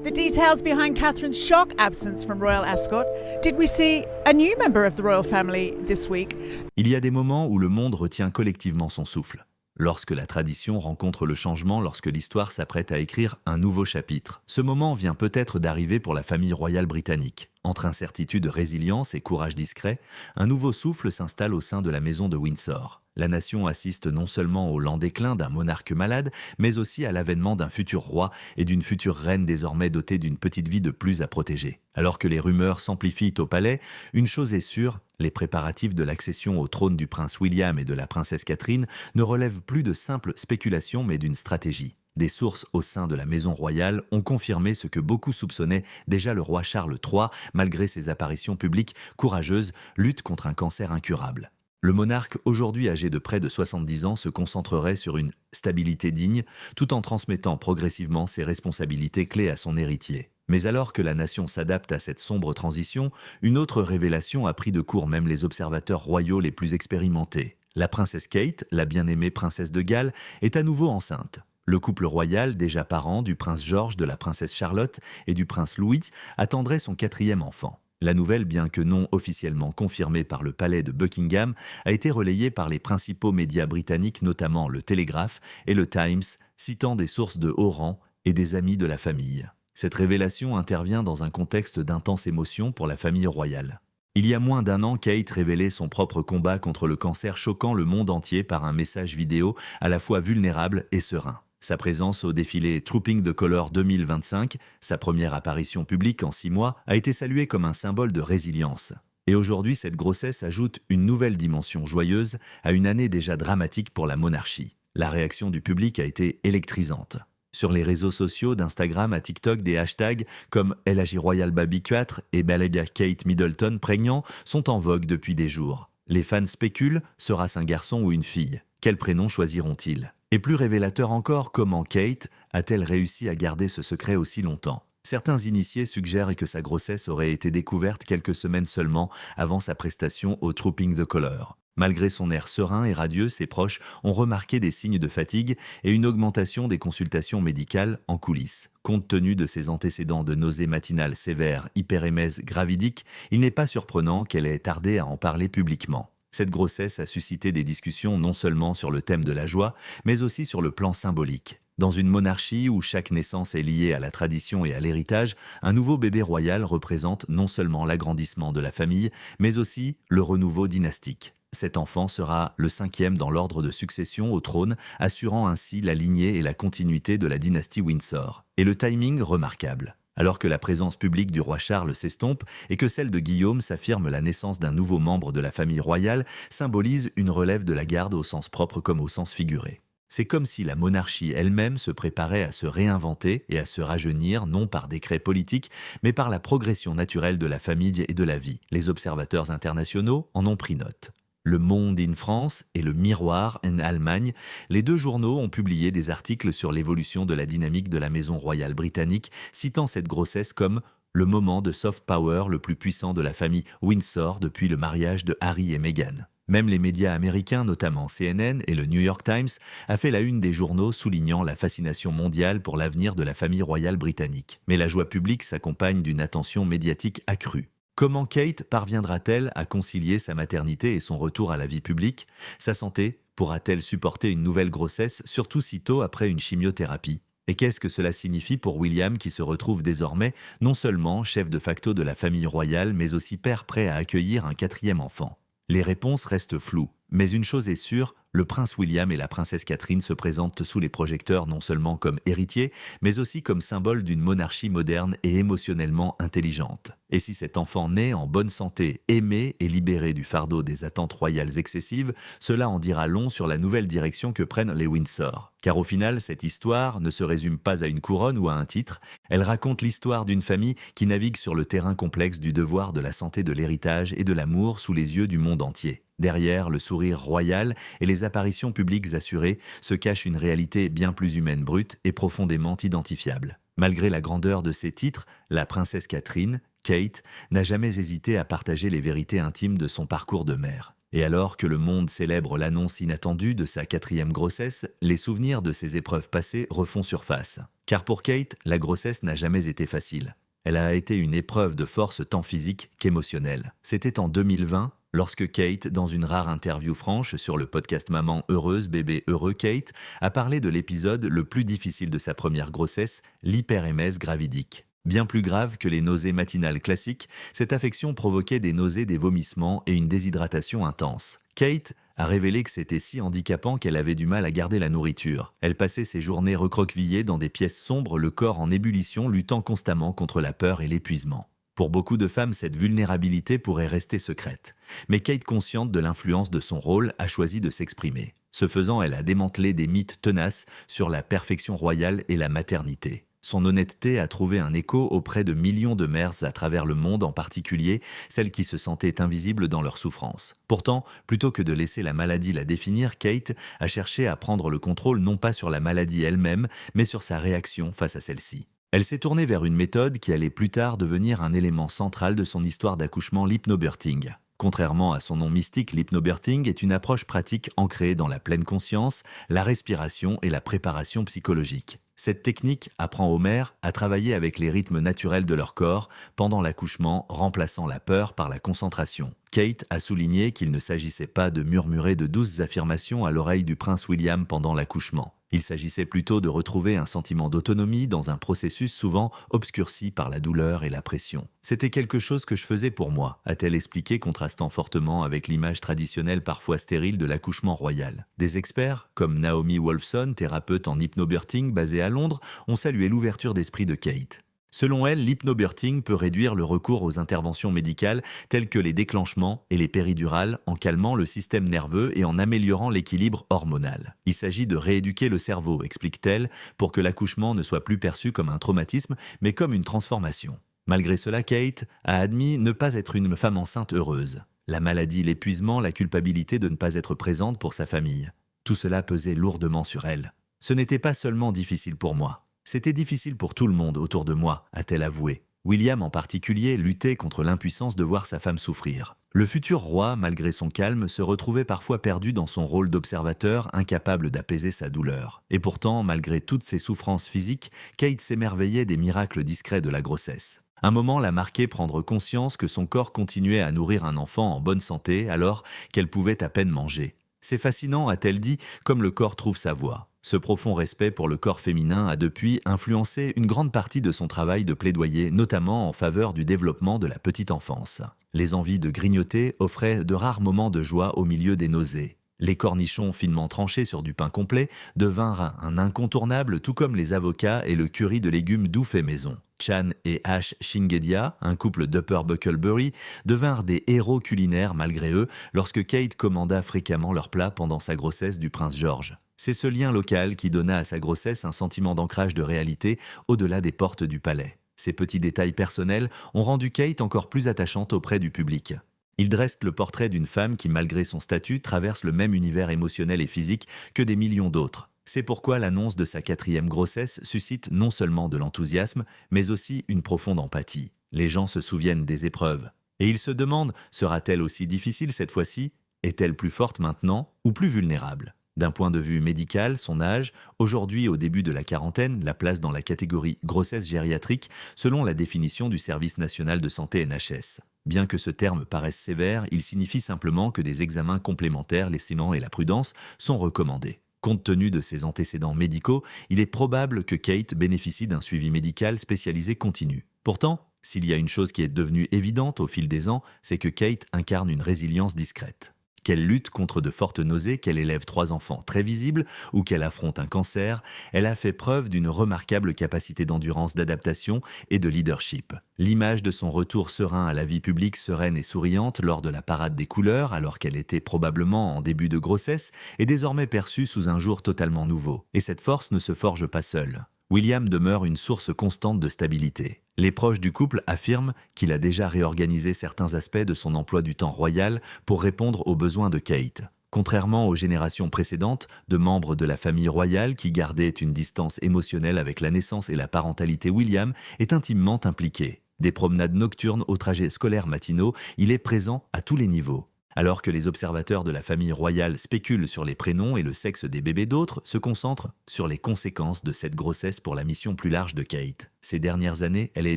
The details behind Catherine's shock absence from Royal Ascot. Did we see a new member of the royal family this week? Il y a des moments où le monde retient collectivement son souffle. Lorsque la tradition rencontre le changement, lorsque l'histoire s'apprête à écrire un nouveau chapitre. Ce moment vient peut-être d'arriver pour la famille royale britannique. Entre incertitude, résilience et courage discret, un nouveau souffle s'installe au sein de la maison de Windsor. La nation assiste non seulement au lent déclin d'un monarque malade, mais aussi à l'avènement d'un futur roi et d'une future reine désormais dotée d'une petite vie de plus à protéger. Alors que les rumeurs s'amplifient au palais, une chose est sûre, les préparatifs de l'accession au trône du prince William et de la princesse Catherine ne relèvent plus de simples spéculations mais d'une stratégie. Des sources au sein de la maison royale ont confirmé ce que beaucoup soupçonnaient déjà. Le roi Charles III, malgré ses apparitions publiques courageuses, lutte contre un cancer incurable. Le monarque, aujourd'hui âgé de près de 70 ans, se concentrerait sur une stabilité digne, tout en transmettant progressivement ses responsabilités clés à son héritier. Mais alors que la nation s'adapte à cette sombre transition, une autre révélation a pris de court même les observateurs royaux les plus expérimentés. La princesse Kate, la bien-aimée princesse de Galles, est à nouveau enceinte. Le couple royal, déjà parent du prince George, de la princesse Charlotte et du prince Louis, attendrait son 4e enfant. La nouvelle, bien que non officiellement confirmée par le palais de Buckingham, a été relayée par les principaux médias britanniques, notamment le Telegraph et le Times, citant des sources de haut rang et des amis de la famille. Cette révélation intervient dans un contexte d'intense émotion pour la famille royale. Il y a moins d'un an, Kate révélait son propre combat contre le cancer, choquant le monde entier par un message vidéo à la fois vulnérable et serein. Sa présence au défilé Trooping the Colour 2025, sa première apparition publique en 6 mois, a été saluée comme un symbole de résilience. Et aujourd'hui, cette grossesse ajoute une nouvelle dimension joyeuse à une année déjà dramatique pour la monarchie. La réaction du public a été électrisante. Sur les réseaux sociaux, d'Instagram à TikTok, des hashtags comme LHJ Royal Baby 4 et Balaga Kate Middleton prégnant sont en vogue depuis des jours. Les fans spéculent, sera-ce un garçon ou une fille? Quel prénom choisiront-ils? Et plus révélateur encore, comment Kate a-t-elle réussi à garder ce secret aussi longtemps? Certains initiés suggèrent que sa grossesse aurait été découverte quelques semaines seulement avant sa prestation au Trooping the Colour. Malgré son air serein et radieux, ses proches ont remarqué des signes de fatigue et une augmentation des consultations médicales en coulisses. Compte tenu de ses antécédents de nausées matinales sévères, hyperémèse gravidique, il n'est pas surprenant qu'elle ait tardé à en parler publiquement. Cette grossesse a suscité des discussions non seulement sur le thème de la joie, mais aussi sur le plan symbolique. Dans une monarchie où chaque naissance est liée à la tradition et à l'héritage, un nouveau bébé royal représente non seulement l'agrandissement de la famille, mais aussi le renouveau dynastique. Cet enfant sera le 5e dans l'ordre de succession au trône, assurant ainsi la lignée et la continuité de la dynastie Windsor. Et le timing remarquable. Alors que la présence publique du roi Charles s'estompe et que celle de Guillaume s'affirme, la naissance d'un nouveau membre de la famille royale symbolise une relève de la garde au sens propre comme au sens figuré. C'est comme si la monarchie elle-même se préparait à se réinventer et à se rajeunir, non par décret politique, mais par la progression naturelle de la famille et de la vie. Les observateurs internationaux en ont pris note. Le Monde in France et le Miroir en Allemagne, les 2 journaux ont publié des articles sur l'évolution de la dynamique de la maison royale britannique, citant cette grossesse comme le moment de soft power le plus puissant de la famille Windsor depuis le mariage de Harry et Meghan. Même les médias américains, notamment CNN et le New York Times, a fait la une des journaux soulignant la fascination mondiale pour l'avenir de la famille royale britannique. Mais la joie publique s'accompagne d'une attention médiatique accrue. Comment Kate parviendra-t-elle à concilier sa maternité et son retour à la vie publique? Sa santé pourra-t-elle supporter une nouvelle grossesse, surtout si tôt après une chimiothérapie? Et qu'est-ce que cela signifie pour William qui se retrouve désormais non seulement chef de facto de la famille royale, mais aussi père prêt à accueillir un 4e enfant? Les réponses restent floues, mais une chose est sûre, le prince William et la princesse Catherine se présentent sous les projecteurs non seulement comme héritiers, mais aussi comme symbole d'une monarchie moderne et émotionnellement intelligente. Et si cet enfant naît en bonne santé, aimé et libéré du fardeau des attentes royales excessives, cela en dira long sur la nouvelle direction que prennent les Windsor. Car au final, cette histoire ne se résume pas à une couronne ou à un titre, elle raconte l'histoire d'une famille qui navigue sur le terrain complexe du devoir, de la santé, de l'héritage et de l'amour sous les yeux du monde entier. Derrière le sourire royal et les apparitions publiques assurées se cache une réalité bien plus humaine, brute et profondément identifiable. Malgré la grandeur de ses titres, la princesse Catherine, Kate, n'a jamais hésité à partager les vérités intimes de son parcours de mère. Et alors que le monde célèbre l'annonce inattendue de sa 4e grossesse, les souvenirs de ses épreuves passées refont surface. Car pour Kate, la grossesse n'a jamais été facile. Elle a été une épreuve de force tant physique qu'émotionnelle. C'était en 2020, lorsque Kate, dans une rare interview franche sur le podcast Maman heureuse, bébé heureux Kate, a parlé de l'épisode le plus difficile de sa première grossesse, l'hyperémèse gravidique. Bien plus grave que les nausées matinales classiques, cette affection provoquait des nausées, des vomissements et une déshydratation intense. Kate a révélé que c'était si handicapant qu'elle avait du mal à garder la nourriture. Elle passait ses journées recroquevillée dans des pièces sombres, le corps en ébullition, luttant constamment contre la peur et l'épuisement. Pour beaucoup de femmes, cette vulnérabilité pourrait rester secrète. Mais Kate, consciente de l'influence de son rôle, a choisi de s'exprimer. Ce faisant, elle a démantelé des mythes tenaces sur la perfection royale et la maternité. Son honnêteté a trouvé un écho auprès de millions de mères à travers le monde, en particulier celles qui se sentaient invisibles dans leur souffrance. Pourtant, plutôt que de laisser la maladie la définir, Kate a cherché à prendre le contrôle non pas sur la maladie elle-même, mais sur sa réaction face à celle-ci. Elle s'est tournée vers une méthode qui allait plus tard devenir un élément central de son histoire d'accouchement, l'hypnobirthing. Contrairement à son nom mystique, l'hypnobirthing est une approche pratique ancrée dans la pleine conscience, la respiration et la préparation psychologique. Cette technique apprend aux mères à travailler avec les rythmes naturels de leur corps pendant l'accouchement, remplaçant la peur par la concentration. Kate a souligné qu'il ne s'agissait pas de murmurer de douces affirmations à l'oreille du prince William pendant l'accouchement. Il s'agissait plutôt de retrouver un sentiment d'autonomie dans un processus souvent obscurci par la douleur et la pression. « C'était quelque chose que je faisais pour moi », a-t-elle expliqué, contrastant fortement avec l'image traditionnelle parfois stérile de l'accouchement royal. Des experts, comme Naomi Wolfson, thérapeute en hypnobirthing basée à Londres, ont salué l'ouverture d'esprit de Kate. Selon elle, l'hypnobirthing peut réduire le recours aux interventions médicales telles que les déclenchements et les péridurales en calmant le système nerveux et en améliorant l'équilibre hormonal. Il s'agit de rééduquer le cerveau, explique-t-elle, pour que l'accouchement ne soit plus perçu comme un traumatisme, mais comme une transformation. Malgré cela, Kate a admis ne pas être une femme enceinte heureuse. La maladie, l'épuisement, la culpabilité de ne pas être présente pour sa famille. Tout cela pesait lourdement sur elle. « Ce n'était pas seulement difficile pour moi. C'était difficile pour tout le monde autour de moi, a-t-elle avoué. William en particulier luttait contre l'impuissance de voir sa femme souffrir. Le futur roi, malgré son calme, se retrouvait parfois perdu dans son rôle d'observateur, incapable d'apaiser sa douleur. Et pourtant, malgré toutes ses souffrances physiques, Kate s'émerveillait des miracles discrets de la grossesse. Un moment l'a marqué prendre conscience que son corps continuait à nourrir un enfant en bonne santé alors qu'elle pouvait à peine manger. C'est fascinant, a-t-elle dit, comme le corps trouve sa voie. Ce profond respect pour le corps féminin a depuis influencé une grande partie de son travail de plaidoyer, notamment en faveur du développement de la petite enfance. Les envies de grignoter offraient de rares moments de joie au milieu des nausées. Les cornichons finement tranchés sur du pain complet devinrent un incontournable, tout comme les avocats et le curry de légumes doux fait maison. Chan et Ash Shingedia, un couple d'Upper Bucklebury, devinrent des héros culinaires malgré eux lorsque Kate commanda fréquemment leurs plats pendant sa grossesse du prince George. C'est ce lien local qui donna à sa grossesse un sentiment d'ancrage de réalité au-delà des portes du palais. Ces petits détails personnels ont rendu Kate encore plus attachante auprès du public. Ils dressent le portrait d'une femme qui, malgré son statut, traverse le même univers émotionnel et physique que des millions d'autres. C'est pourquoi l'annonce de sa 4e grossesse suscite non seulement de l'enthousiasme, mais aussi une profonde empathie. Les gens se souviennent des épreuves. Et ils se demandent, sera-t-elle aussi difficile cette fois-ci? Est-elle plus forte maintenant ou plus vulnérable? D'un point de vue médical, son âge, aujourd'hui au début de la quarantaine, la place dans la catégorie grossesse gériatrique selon la définition du Service national de santé NHS. Bien que ce terme paraisse sévère, il signifie simplement que des examens complémentaires, les séments et la prudence, sont recommandés. Compte tenu de ses antécédents médicaux, il est probable que Kate bénéficie d'un suivi médical spécialisé continu. Pourtant, s'il y a une chose qui est devenue évidente au fil des ans, c'est que Kate incarne une résilience discrète. Qu'elle lutte contre de fortes nausées, qu'elle élève 3 enfants très visibles ou qu'elle affronte un cancer, elle a fait preuve d'une remarquable capacité d'endurance, d'adaptation et de leadership. L'image de son retour serein à la vie publique, sereine et souriante lors de la parade des couleurs, alors qu'elle était probablement en début de grossesse, est désormais perçue sous un jour totalement nouveau. Et cette force ne se forge pas seule. William demeure une source constante de stabilité. Les proches du couple affirment qu'il a déjà réorganisé certains aspects de son emploi du temps royal pour répondre aux besoins de Kate. Contrairement aux générations précédentes de membres de la famille royale qui gardaient une distance émotionnelle avec la naissance et la parentalité, William est intimement impliqué. Des promenades nocturnes aux trajets scolaires matinaux, il est présent à tous les niveaux. Alors que les observateurs de la famille royale spéculent sur les prénoms et le sexe des bébés, d'autres se concentrent sur les conséquences de cette grossesse pour la mission plus large de Kate. Ces dernières années, elle est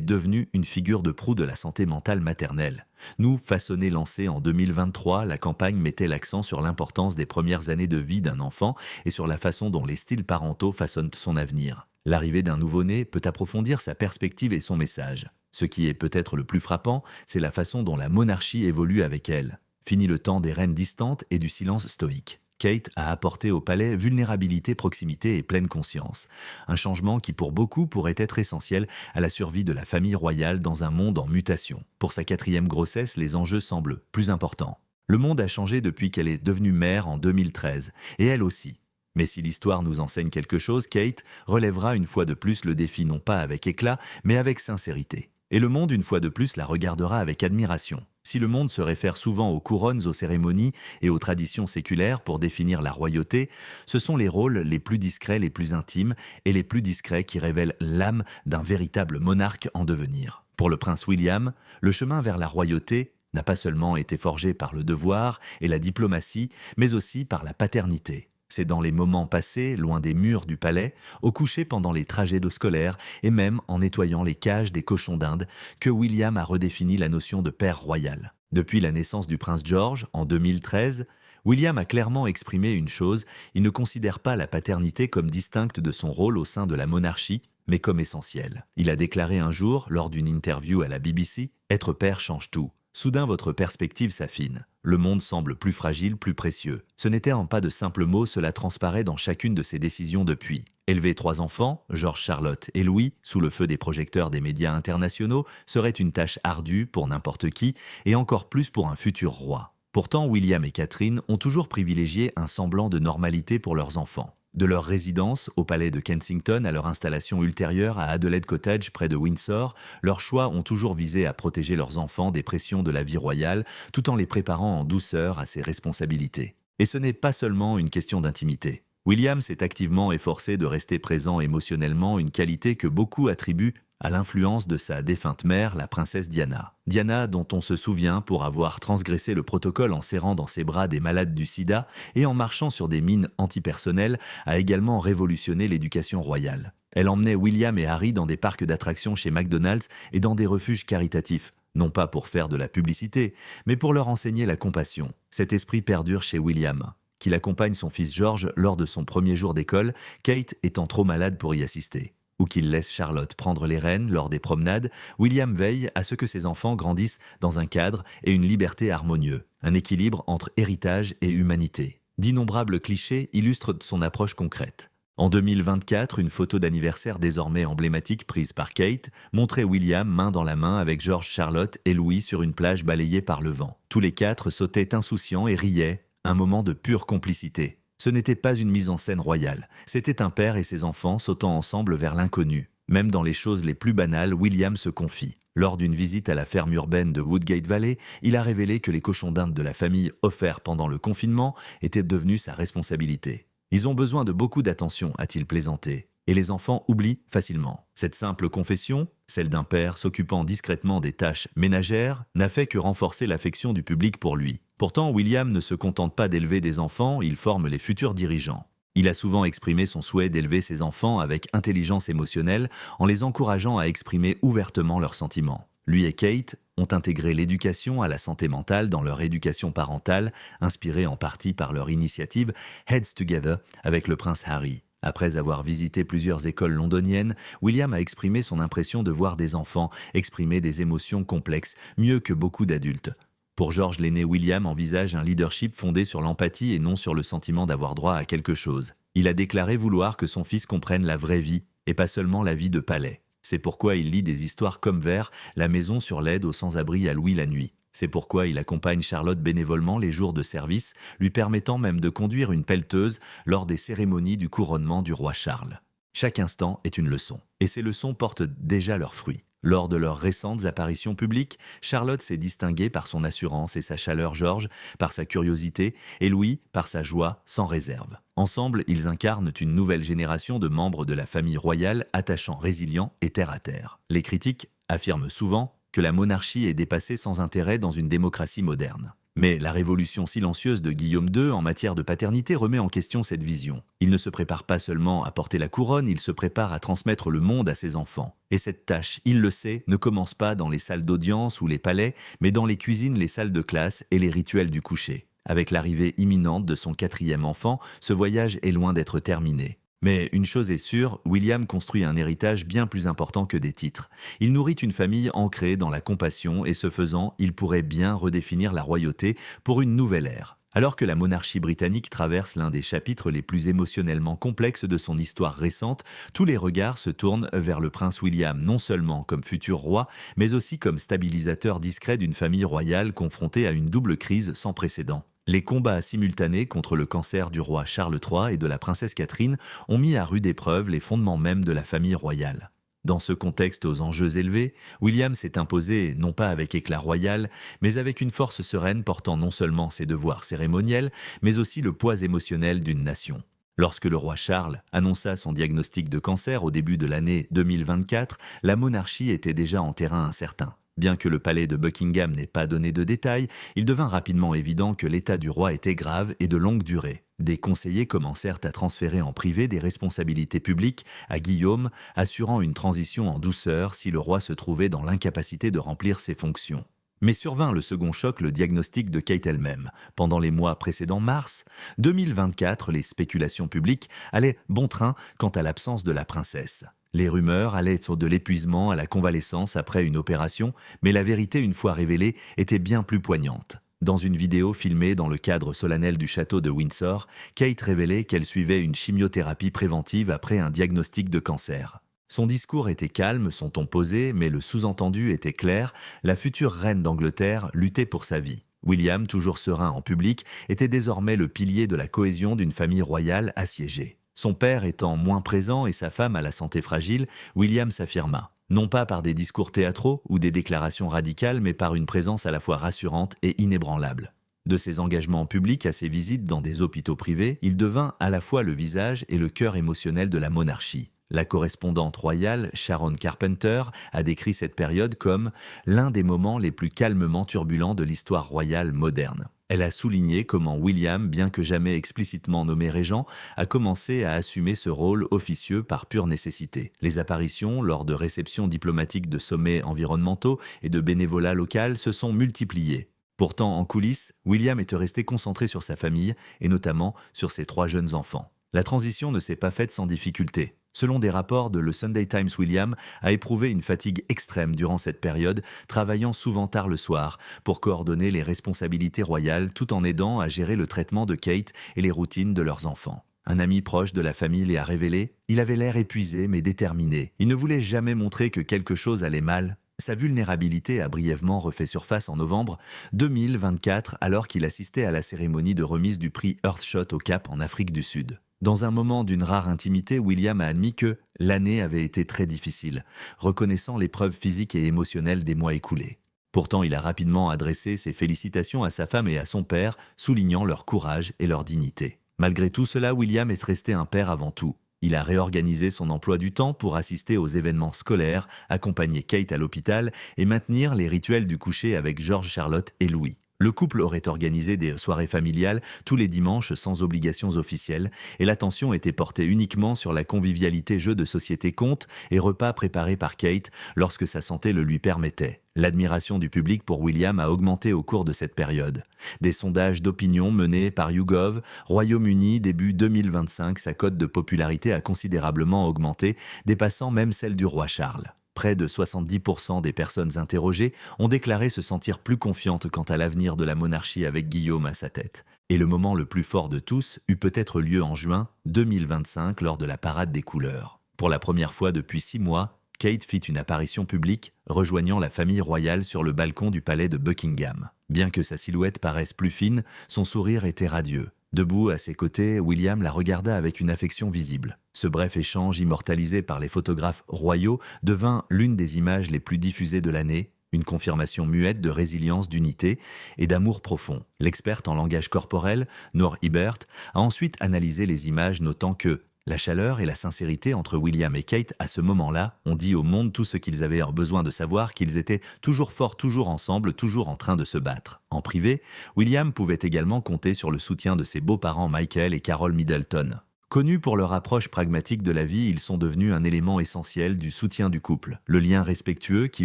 devenue une figure de proue de la santé mentale maternelle. Nous, Façonné lancé en 2023, la campagne mettait l'accent sur l'importance des premières années de vie d'un enfant et sur la façon dont les styles parentaux façonnent son avenir. L'arrivée d'un nouveau-né peut approfondir sa perspective et son message. Ce qui est peut-être le plus frappant, c'est la façon dont la monarchie évolue avec elle. Fini le temps des reines distantes et du silence stoïque. Kate a apporté au palais vulnérabilité, proximité et pleine conscience. Un changement qui pour beaucoup pourrait être essentiel à la survie de la famille royale dans un monde en mutation. Pour sa 4e grossesse, les enjeux semblent plus importants. Le monde a changé depuis qu'elle est devenue mère en 2013, et elle aussi. Mais si l'histoire nous enseigne quelque chose, Kate relèvera une fois de plus le défi non pas avec éclat, mais avec sincérité. Et le monde, une fois de plus, la regardera avec admiration. Si le monde se réfère souvent aux couronnes, aux cérémonies et aux traditions séculaires pour définir la royauté, ce sont les rôles les plus discrets, les plus intimes et les plus discrets qui révèlent l'âme d'un véritable monarque en devenir. Pour le prince William, le chemin vers la royauté n'a pas seulement été forgé par le devoir et la diplomatie, mais aussi par la paternité. C'est dans les moments passés, loin des murs du palais, au coucher pendant les trajets d'eau scolaire et même en nettoyant les cages des cochons d'Inde, que William a redéfini la notion de père royal. Depuis la naissance du prince George, en 2013, William a clairement exprimé une chose, il ne considère pas la paternité comme distincte de son rôle au sein de la monarchie, mais comme essentielle. Il a déclaré un jour, lors d'une interview à la BBC, « Être père change tout. Soudain, votre perspective s'affine. Le monde semble plus fragile, plus précieux. Ce n'était en pas de simples mots, cela transparaît dans chacune de ses décisions depuis. Élever 3 enfants, George, Charlotte et Louis, sous le feu des projecteurs des médias internationaux, serait une tâche ardue pour n'importe qui, et encore plus pour un futur roi. Pourtant, William et Catherine ont toujours privilégié un semblant de normalité pour leurs enfants. De leur résidence au palais de Kensington à leur installation ultérieure à Adelaide Cottage près de Windsor, leurs choix ont toujours visé à protéger leurs enfants des pressions de la vie royale tout en les préparant en douceur à ces responsabilités. Et ce n'est pas seulement une question d'intimité. William s'est activement efforcé de rester présent émotionnellement, une qualité que beaucoup attribuent à l'influence de sa défunte mère, la princesse Diana. Diana, dont on se souvient pour avoir transgressé le protocole en serrant dans ses bras des malades du sida et en marchant sur des mines antipersonnelles, a également révolutionné l'éducation royale. Elle emmenait William et Harry dans des parcs d'attractions chez McDonald's et dans des refuges caritatifs, non pas pour faire de la publicité, mais pour leur enseigner la compassion. Cet esprit perdure chez William, qu'il accompagne son fils George lors de son premier jour d'école, Kate étant trop malade pour y assister. Ou qu'il laisse Charlotte prendre les rênes lors des promenades, William veille à ce que ses enfants grandissent dans un cadre et une liberté harmonieux, un équilibre entre héritage et humanité. D'innombrables clichés illustrent son approche concrète. En 2024, une photo d'anniversaire désormais emblématique prise par Kate montrait William main dans la main avec George, Charlotte et Louis sur une plage balayée par le vent. Tous les 4 sautaient insouciants et riaient, un moment de pure complicité. Ce n'était pas une mise en scène royale, c'était un père et ses enfants sautant ensemble vers l'inconnu. Même dans les choses les plus banales, William se confie. Lors d'une visite à la ferme urbaine de Woodgate Valley, il a révélé que les cochons d'Inde de la famille offerts pendant le confinement étaient devenus sa responsabilité. Ils ont besoin de beaucoup d'attention, a-t-il plaisanté. Et les enfants oublient facilement. Cette simple confession, celle d'un père s'occupant discrètement des tâches ménagères, n'a fait que renforcer l'affection du public pour lui. Pourtant, William ne se contente pas d'élever des enfants, il forme les futurs dirigeants. Il a souvent exprimé son souhait d'élever ses enfants avec intelligence émotionnelle en les encourageant à exprimer ouvertement leurs sentiments. Lui et Kate ont intégré l'éducation à la santé mentale dans leur éducation parentale, inspirée en partie par leur initiative Heads Together avec le prince Harry. Après avoir visité plusieurs écoles londoniennes, William a exprimé son impression de voir des enfants exprimer des émotions complexes mieux que beaucoup d'adultes. Pour George, l'aîné, William envisage un leadership fondé sur l'empathie et non sur le sentiment d'avoir droit à quelque chose. Il a déclaré vouloir que son fils comprenne la vraie vie et pas seulement la vie de palais. C'est pourquoi il lit des histoires comme vers La maison sur l'aide aux sans-abri à Louis la nuit. C'est pourquoi il accompagne Charlotte bénévolement les jours de service, lui permettant même de conduire une pelleteuse lors des cérémonies du couronnement du roi Charles. Chaque instant est une leçon, et ces leçons portent déjà leurs fruits. Lors de leurs récentes apparitions publiques, Charlotte s'est distinguée par son assurance et sa chaleur, George par sa curiosité et Louis par sa joie sans réserve. Ensemble, ils incarnent une nouvelle génération de membres de la famille royale attachants, résilients et terre à terre. Les critiques affirment souvent que la monarchie est dépassée sans intérêt dans une démocratie moderne. Mais la révolution silencieuse de Guillaume II en matière de paternité remet en question cette vision. Il ne se prépare pas seulement à porter la couronne, il se prépare à transmettre le monde à ses enfants. Et cette tâche, il le sait, ne commence pas dans les salles d'audience ou les palais, mais dans les cuisines, les salles de classe et les rituels du coucher. Avec l'arrivée imminente de son 4e enfant, ce voyage est loin d'être terminé. Mais une chose est sûre, William construit un héritage bien plus important que des titres. Il nourrit une famille ancrée dans la compassion et ce faisant, il pourrait bien redéfinir la royauté pour une nouvelle ère. Alors que la monarchie britannique traverse l'un des chapitres les plus émotionnellement complexes de son histoire récente, tous les regards se tournent vers le prince William, non seulement comme futur roi, mais aussi comme stabilisateur discret d'une famille royale confrontée à une double crise sans précédent. Les combats simultanés contre le cancer du roi Charles III et de la princesse Catherine ont mis à rude épreuve les fondements mêmes de la famille royale. Dans ce contexte aux enjeux élevés, William s'est imposé non pas avec éclat royal, mais avec une force sereine portant non seulement ses devoirs cérémoniels, mais aussi le poids émotionnel d'une nation. Lorsque le roi Charles annonça son diagnostic de cancer au début de l'année 2024, la monarchie était déjà en terrain incertain. Bien que le palais de Buckingham n'ait pas donné de détails, il devint rapidement évident que l'état du roi était grave et de longue durée. Des conseillers commencèrent à transférer en privé des responsabilités publiques à Guillaume, assurant une transition en douceur si le roi se trouvait dans l'incapacité de remplir ses fonctions. Mais survint le second choc, le diagnostic de Kate elle-même. Pendant les mois précédant mars 2024, les spéculations publiques allaient bon train quant à l'absence de la princesse. Les rumeurs allaient de l'épuisement à la convalescence après une opération, mais la vérité, une fois révélée, était bien plus poignante. Dans une vidéo filmée dans le cadre solennel du château de Windsor, Kate révélait qu'elle suivait une chimiothérapie préventive après un diagnostic de cancer. Son discours était calme, son ton posé, mais le sous-entendu était clair, la future reine d'Angleterre luttait pour sa vie. William, toujours serein en public, était désormais le pilier de la cohésion d'une famille royale assiégée. Son père étant moins présent et sa femme à la santé fragile, William s'affirma. Non pas par des discours théâtraux ou des déclarations radicales, mais par une présence à la fois rassurante et inébranlable. De ses engagements publics à ses visites dans des hôpitaux privés, il devint à la fois le visage et le cœur émotionnel de la monarchie. La correspondante royale Sharon Carpenter a décrit cette période comme l'un des moments les plus calmement turbulents de l'histoire royale moderne. Elle a souligné comment William, bien que jamais explicitement nommé régent, a commencé à assumer ce rôle officieux par pure nécessité. Les apparitions lors de réceptions diplomatiques de sommets environnementaux et de bénévolat local se sont multipliées. Pourtant, en coulisses, William était resté concentré sur sa famille et notamment sur ses 3 jeunes enfants. La transition ne s'est pas faite sans difficulté. Selon des rapports de le Sunday Times, William a éprouvé une fatigue extrême durant cette période, travaillant souvent tard le soir pour coordonner les responsabilités royales tout en aidant à gérer le traitement de Kate et les routines de leurs enfants. Un ami proche de la famille lui a révélé « Il avait l'air épuisé mais déterminé. Il ne voulait jamais montrer que quelque chose allait mal. » Sa vulnérabilité a brièvement refait surface en novembre 2024 alors qu'il assistait à la cérémonie de remise du prix Earthshot au Cap en Afrique du Sud. Dans un moment d'une rare intimité, William a admis que l'année avait été très difficile, reconnaissant l'épreuve physique et émotionnelle des mois écoulés. Pourtant, il a rapidement adressé ses félicitations à sa femme et à son père, soulignant leur courage et leur dignité. Malgré tout cela, William est resté un père avant tout. Il a réorganisé son emploi du temps pour assister aux événements scolaires, accompagner Kate à l'hôpital et maintenir les rituels du coucher avec George, Charlotte et Louis. Le couple aurait organisé des soirées familiales tous les dimanches sans obligations officielles et l'attention était portée uniquement sur la convivialité, jeux de société, contes et repas préparés par Kate lorsque sa santé le lui permettait. L'admiration du public pour William a augmenté au cours de cette période. Des sondages d'opinion menés par YouGov, Royaume-Uni, début 2025, sa cote de popularité a considérablement augmenté, dépassant même celle du roi Charles. Près de 70% des personnes interrogées ont déclaré se sentir plus confiantes quant à l'avenir de la monarchie avec Guillaume à sa tête. Et le moment le plus fort de tous eut peut-être lieu en juin 2025 lors de la parade des couleurs. Pour la première fois depuis 6 mois, Kate fit une apparition publique, rejoignant la famille royale sur le balcon du palais de Buckingham. Bien que sa silhouette paraisse plus fine, son sourire était radieux. Debout à ses côtés, William la regarda avec une affection visible. Ce bref échange immortalisé par les photographes royaux devint l'une des images les plus diffusées de l'année, une confirmation muette de résilience, d'unité et d'amour profond. L'experte en langage corporel, Noor Hibbert, a ensuite analysé les images, notant que La chaleur et la sincérité entre William et Kate à ce moment-là ont dit au monde tout ce qu'ils avaient besoin de savoir, qu'ils étaient toujours forts, toujours ensemble, toujours en train de se battre. En privé, William pouvait également compter sur le soutien de ses beaux-parents Michael et Carol Middleton. Connus pour leur approche pragmatique de la vie, ils sont devenus un élément essentiel du soutien du couple. Le lien respectueux qui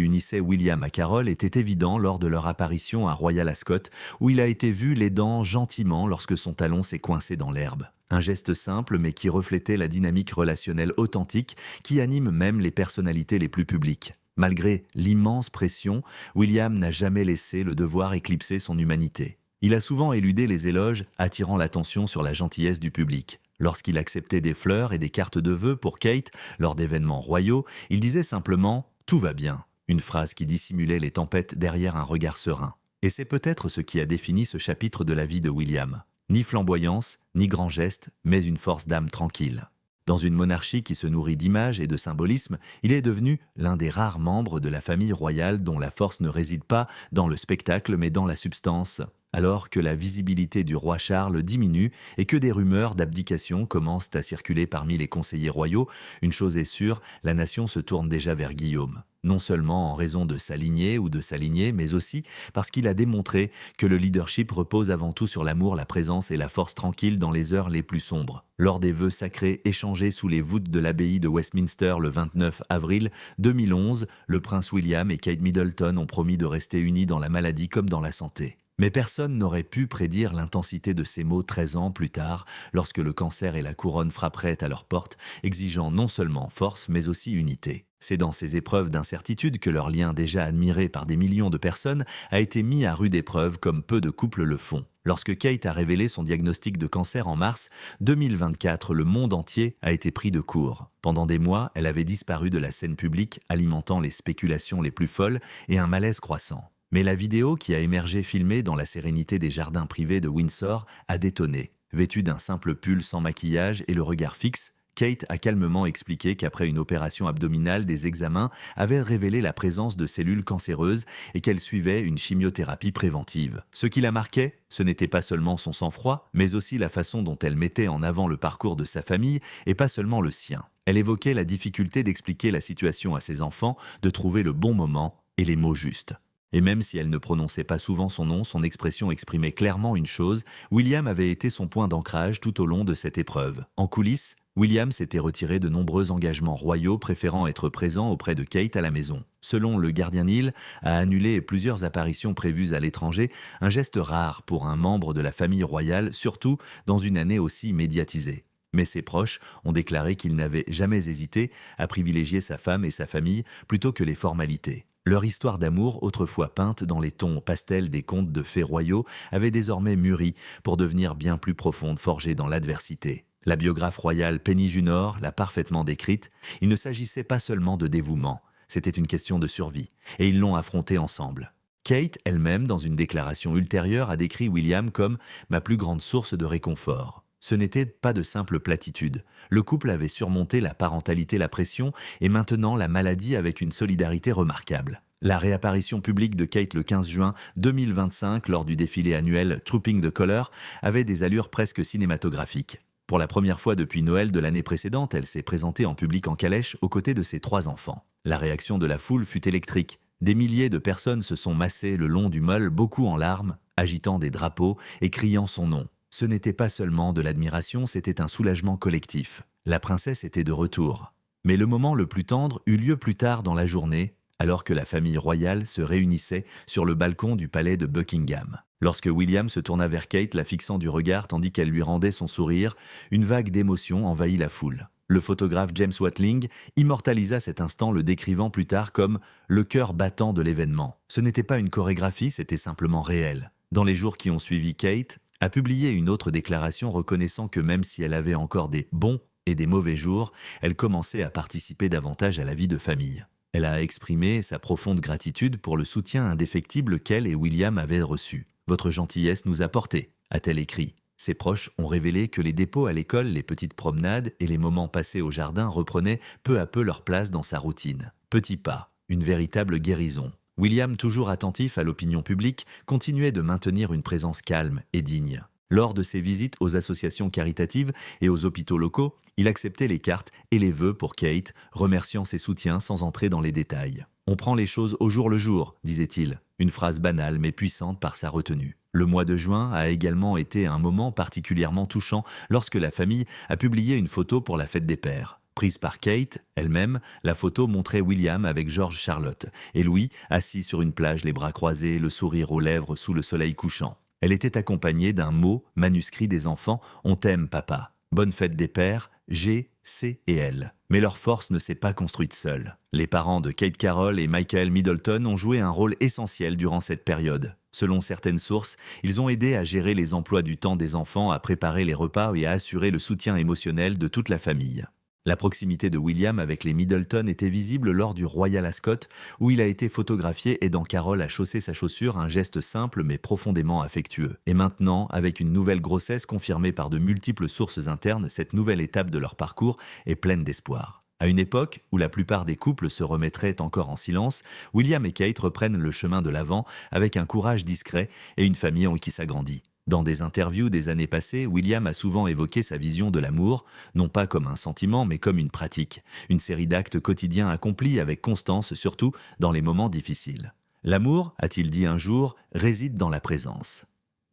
unissait William à Carol était évident lors de leur apparition à Royal Ascot, où il a été vu l'aidant gentiment lorsque son talon s'est coincé dans l'herbe. Un geste simple mais qui reflétait la dynamique relationnelle authentique qui anime même les personnalités les plus publiques. Malgré l'immense pression, William n'a jamais laissé le devoir éclipser son humanité. Il a souvent éludé les éloges, attirant l'attention sur la gentillesse du public. Lorsqu'il acceptait des fleurs et des cartes de vœux pour Kate lors d'événements royaux, il disait simplement « Tout va bien », une phrase qui dissimulait les tempêtes derrière un regard serein. Et c'est peut-être ce qui a défini ce chapitre de la vie de William. Ni flamboyance, ni grand geste, mais une force d'âme tranquille. Dans une monarchie qui se nourrit d'images et de symbolisme, il est devenu l'un des rares membres de la famille royale dont la force ne réside pas dans le spectacle mais dans la substance. Alors que la visibilité du roi Charles diminue et que des rumeurs d'abdication commencent à circuler parmi les conseillers royaux, une chose est sûre, la nation se tourne déjà vers Guillaume. Non seulement en raison de sa lignée ou de sa lignée, mais aussi parce qu'il a démontré que le leadership repose avant tout sur l'amour, la présence et la force tranquille dans les heures les plus sombres. Lors des vœux sacrés échangés sous les voûtes de l'abbaye de Westminster le 29 avril 2011, le prince William et Kate Middleton ont promis de rester unis dans la maladie comme dans la santé. Mais personne n'aurait pu prédire l'intensité de ces mots 13 ans plus tard, lorsque le cancer et la couronne frapperaient à leur porte, exigeant non seulement force mais aussi unité. C'est dans ces épreuves d'incertitude que leur lien déjà admiré par des millions de personnes a été mis à rude épreuve comme peu de couples le font. Lorsque Kate a révélé son diagnostic de cancer en mars 2024, le monde entier a été pris de court. Pendant des mois, elle avait disparu de la scène publique, alimentant les spéculations les plus folles et un malaise croissant. Mais la vidéo qui a émergé filmée dans la sérénité des jardins privés de Windsor a détonné. Vêtue d'un simple pull sans maquillage et le regard fixe, Kate a calmement expliqué qu'après une opération abdominale, des examens avaient révélé la présence de cellules cancéreuses et qu'elle suivait une chimiothérapie préventive. Ce qui la marquait, ce n'était pas seulement son sang-froid, mais aussi la façon dont elle mettait en avant le parcours de sa famille et pas seulement le sien. Elle évoquait la difficulté d'expliquer la situation à ses enfants, de trouver le bon moment et les mots justes. Et même si elle ne prononçait pas souvent son nom, son expression exprimait clairement une chose, William avait été son point d'ancrage tout au long de cette épreuve. En coulisses, William s'était retiré de nombreux engagements royaux, préférant être présent auprès de Kate à la maison. Selon le Guardian Hill, a annulé plusieurs apparitions prévues à l'étranger, un geste rare pour un membre de la famille royale, surtout dans une année aussi médiatisée. Mais ses proches ont déclaré qu'il n'avait jamais hésité à privilégier sa femme et sa famille plutôt que les formalités. Leur histoire d'amour, autrefois peinte dans les tons pastels des contes de fées royaux, avait désormais mûri pour devenir bien plus profonde, forgée dans l'adversité. La biographe royale Penny Junor l'a parfaitement décrite, il ne s'agissait pas seulement de dévouement, c'était une question de survie, et ils l'ont affronté ensemble. Kate, elle-même, dans une déclaration ultérieure, a décrit William comme « ma plus grande source de réconfort ». Ce n'était pas de simples platitudes. Le couple avait surmonté la parentalité, la pression et maintenant la maladie avec une solidarité remarquable. La réapparition publique de Kate le 15 juin 2025 lors du défilé annuel Trooping the Colour avait des allures presque cinématographiques. Pour la première fois depuis Noël de l'année précédente, elle s'est présentée en public en calèche aux côtés de ses 3 enfants. La réaction de la foule fut électrique. Des milliers de personnes se sont massées le long du mall, beaucoup en larmes, agitant des drapeaux et criant son nom. Ce n'était pas seulement de l'admiration, c'était un soulagement collectif. La princesse était de retour. Mais le moment le plus tendre eut lieu plus tard dans la journée, alors que la famille royale se réunissait sur le balcon du palais de Buckingham. Lorsque William se tourna vers Kate, la fixant du regard tandis qu'elle lui rendait son sourire, une vague d'émotion envahit la foule. Le photographe James Watling immortalisa cet instant, le décrivant plus tard comme « le cœur battant de l'événement ». Ce n'était pas une chorégraphie, c'était simplement réel. Dans les jours qui ont suivi, Kate a publié une autre déclaration reconnaissant que même si elle avait encore des bons et des mauvais jours, elle commençait à participer davantage à la vie de famille. Elle a exprimé sa profonde gratitude pour le soutien indéfectible qu'elle et William avaient reçu. « Votre gentillesse nous a portés », a-t-elle écrit. Ses proches ont révélé que les dépôts à l'école, les petites promenades et les moments passés au jardin reprenaient peu à peu leur place dans sa routine. Petit pas, une véritable guérison. William, toujours attentif à l'opinion publique, continuait de maintenir une présence calme et digne. Lors de ses visites aux associations caritatives et aux hôpitaux locaux, Il acceptait les cartes et les vœux pour Kate, remerciant ses soutiens sans entrer dans les détails. « On prend les choses au jour le jour », disait-il, une phrase banale mais puissante par sa retenue. Le mois de juin a également été un moment particulièrement touchant lorsque la famille a publié une photo pour la fête des pères. Prise par Kate, elle-même, la photo montrait William avec George Charlotte et Louis assis sur une plage les bras croisés, le sourire aux lèvres sous le soleil couchant. Elle était accompagnée d'un mot manuscrit des enfants « On t'aime, papa ». Bonne fête des pères, G, C et L. Mais leur force ne s'est pas construite seule. Les parents de Kate Carroll et Michael Middleton ont joué un rôle essentiel durant cette période. Selon certaines sources, ils ont aidé à gérer les emplois du temps des enfants, à préparer les repas et à assurer le soutien émotionnel de toute la famille. La proximité de William avec les Middleton était visible lors du Royal Ascot, où il a été photographié aidant Carol à chausser sa chaussure, un geste simple mais profondément affectueux. Et maintenant, avec une nouvelle grossesse confirmée par de multiples sources internes, cette nouvelle étape de leur parcours est pleine d'espoir. À une époque où la plupart des couples se remettraient encore en silence, William et Kate reprennent le chemin de l'avant avec un courage discret et une famille qui s'agrandit. Dans des interviews des années passées, William a souvent évoqué sa vision de l'amour, non pas comme un sentiment, mais comme une pratique, une série d'actes quotidiens accomplis avec constance, surtout dans les moments difficiles. L'amour, a-t-il dit un jour, réside dans la présence.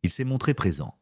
Il s'est montré présent,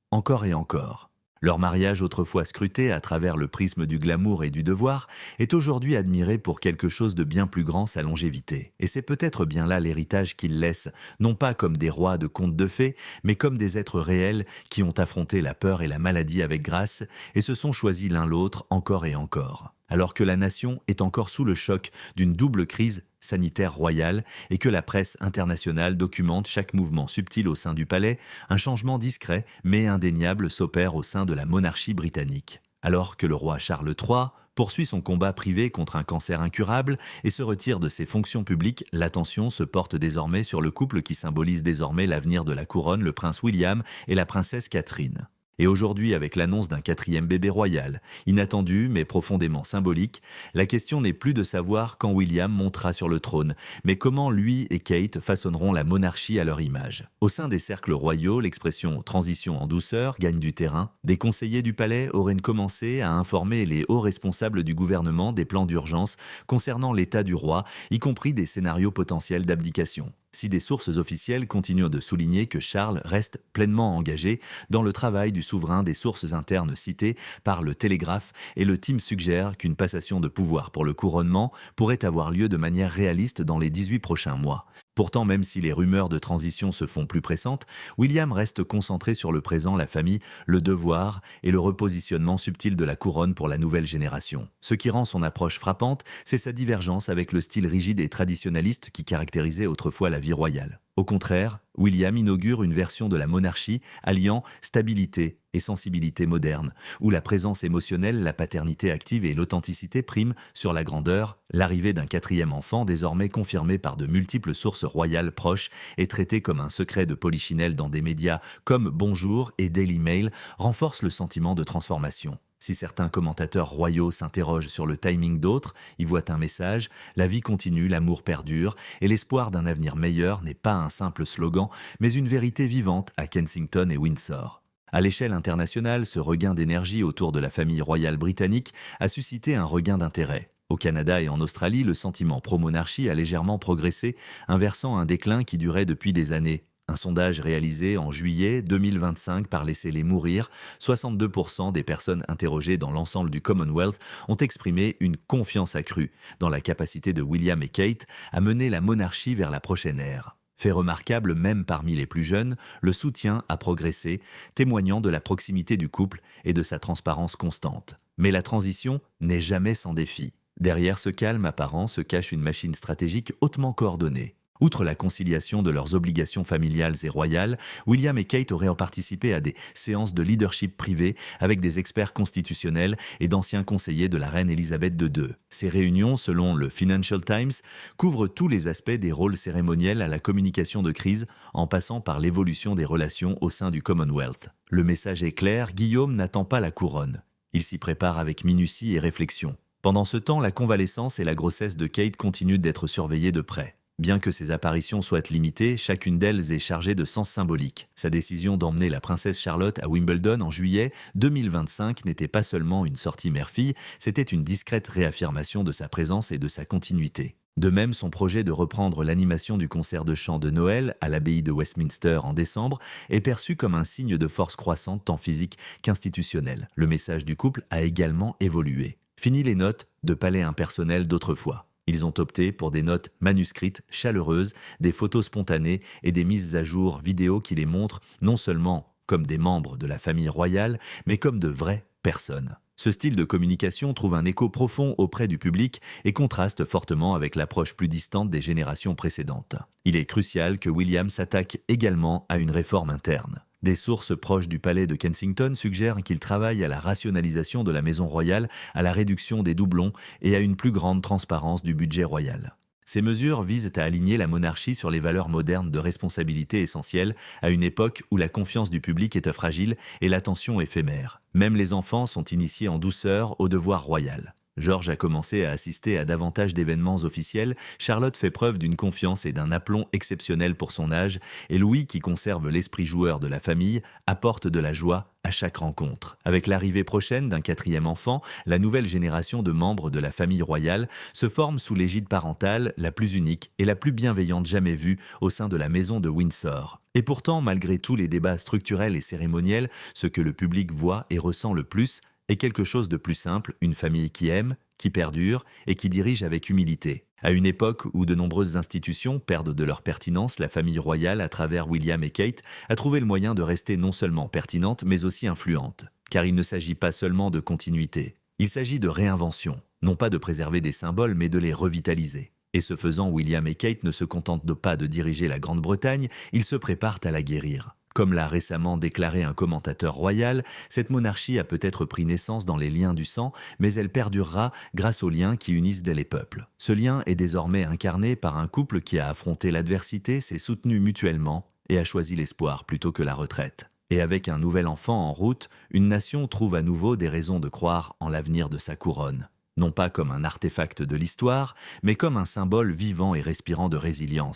encore et encore. Leur mariage, autrefois scruté à travers le prisme du glamour et du devoir, est aujourd'hui admiré pour quelque chose de bien plus grand, sa longévité. Et c'est peut-être bien là l'héritage qu'ils laissent, non pas comme des rois de contes de fées, mais comme des êtres réels qui ont affronté la peur et la maladie avec grâce et se sont choisis l'un l'autre encore et encore. Alors que la nation est encore sous le choc d'une double crise sanitaire royale et que la presse internationale documente chaque mouvement subtil au sein du palais, un changement discret mais indéniable s'opère au sein de la monarchie britannique. Alors que le roi Charles III poursuit son combat privé contre un cancer incurable et se retire de ses fonctions publiques, l'attention se porte désormais sur le couple qui symbolise désormais l'avenir de la couronne, le prince William et la princesse Catherine. Et aujourd'hui, avec l'annonce d'un 4e bébé royal, inattendu mais profondément symbolique, la question n'est plus de savoir quand William montera sur le trône, mais comment lui et Kate façonneront la monarchie à leur image. Au sein des cercles royaux, l'expression « transition en douceur » gagne du terrain. Des conseillers du palais auraient commencé à informer les hauts responsables du gouvernement des plans d'urgence concernant l'état du roi, y compris des scénarios potentiels d'abdication. Si des sources officielles continuent de souligner que Charles reste pleinement engagé dans le travail du souverain, des sources internes citées par le Télégraphe et le Team suggèrent qu'une passation de pouvoir pour le couronnement pourrait avoir lieu de manière réaliste dans les 18 prochains mois. Pourtant, même si les rumeurs de transition se font plus pressantes, William reste concentré sur le présent, la famille, le devoir et le repositionnement subtil de la couronne pour la nouvelle génération. Ce qui rend son approche frappante, c'est sa divergence avec le style rigide et traditionnaliste qui caractérisait autrefois la vie royale. Au contraire, William inaugure une version de la monarchie alliant stabilité et sensibilité moderne, où la présence émotionnelle, la paternité active et l'authenticité priment sur la grandeur. L'arrivée d'un 4e enfant, désormais confirmé par de multiples sources royales proches et traité comme un secret de polichinelle dans des médias comme Bonjour et Daily Mail, renforce le sentiment de transformation. Si certains commentateurs royaux s'interrogent sur le timing, d'autres y voient un message, la vie continue, l'amour perdure, et l'espoir d'un avenir meilleur n'est pas un simple slogan, mais une vérité vivante à Kensington et Windsor. À l'échelle internationale, ce regain d'énergie autour de la famille royale britannique a suscité un regain d'intérêt. Au Canada et en Australie, le sentiment pro-monarchie a légèrement progressé, inversant un déclin qui durait depuis des années. Un sondage réalisé en juillet 2025 par Laissez-les mourir, 62% des personnes interrogées dans l'ensemble du Commonwealth ont exprimé une confiance accrue dans la capacité de William et Kate à mener la monarchie vers la prochaine ère. Fait remarquable même parmi les plus jeunes, le soutien a progressé, témoignant de la proximité du couple et de sa transparence constante. Mais la transition n'est jamais sans défi. Derrière ce calme apparent se cache une machine stratégique hautement coordonnée. Outre la conciliation de leurs obligations familiales et royales, William et Kate auraient participé à des séances de leadership privées avec des experts constitutionnels et d'anciens conseillers de la reine Elisabeth II. Ces réunions, selon le Financial Times, couvrent tous les aspects des rôles cérémoniels à la communication de crise, en passant par l'évolution des relations au sein du Commonwealth. Le message est clair, Guillaume n'attend pas la couronne. Il s'y prépare avec minutie et réflexion. Pendant ce temps, la convalescence et la grossesse de Kate continuent d'être surveillées de près. Bien que ces apparitions soient limitées, chacune d'elles est chargée de sens symbolique. Sa décision d'emmener la princesse Charlotte à Wimbledon en juillet 2025 n'était pas seulement une sortie mère-fille, c'était une discrète réaffirmation de sa présence et de sa continuité. De même, son projet de reprendre l'animation du concert de chant de Noël à l'abbaye de Westminster en décembre est perçu comme un signe de force croissante tant physique qu'institutionnelle. Le message du couple a également évolué. Fini les notes de palais impersonnelles d'autrefois. Ils ont opté pour des notes manuscrites, chaleureuses, des photos spontanées et des mises à jour vidéo qui les montrent non seulement comme des membres de la famille royale, mais comme de vraies personnes. Ce style de communication trouve un écho profond auprès du public et contraste fortement avec l'approche plus distante des générations précédentes. Il est crucial que William s'attaque également à une réforme interne. Des sources proches du palais de Kensington suggèrent qu'il travaille à la rationalisation de la maison royale, à la réduction des doublons et à une plus grande transparence du budget royal. Ces mesures visent à aligner la monarchie sur les valeurs modernes de responsabilité essentielles à une époque où la confiance du public est fragile et l'attention éphémère. Même les enfants sont initiés en douceur au devoir royal. George a commencé à assister à davantage d'événements officiels, Charlotte fait preuve d'une confiance et d'un aplomb exceptionnels pour son âge, et Louis, qui conserve l'esprit joueur de la famille, apporte de la joie à chaque rencontre. Avec l'arrivée prochaine d'un 4e enfant, la nouvelle génération de membres de la famille royale se forme sous l'égide parentale la plus unique et la plus bienveillante jamais vue au sein de la maison de Windsor. Et pourtant, malgré tous les débats structurels et cérémoniels, ce que le public voit et ressent le plus, est quelque chose de plus simple, une famille qui aime, qui perdure et qui dirige avec humilité. À une époque où de nombreuses institutions perdent de leur pertinence, la famille royale, à travers William et Kate, a trouvé le moyen de rester non seulement pertinente, mais aussi influente. Car il ne s'agit pas seulement de continuité, il s'agit de réinvention, non pas de préserver des symboles, mais de les revitaliser. Et ce faisant, William et Kate ne se contentent pas de diriger la Grande-Bretagne, ils se préparent à la guérir. Comme l'a récemment déclaré un commentateur royal, cette monarchie a peut-être pris naissance dans les liens du sang, mais elle perdurera grâce aux liens qui unissent les peuples. Ce lien est désormais incarné par un couple qui a affronté l'adversité, s'est soutenu mutuellement et a choisi l'espoir plutôt que la retraite. Et avec un nouvel enfant en route, une nation trouve à nouveau des raisons de croire en l'avenir de sa couronne. Non pas comme un artefact de l'histoire, mais comme un symbole vivant et respirant de résilience.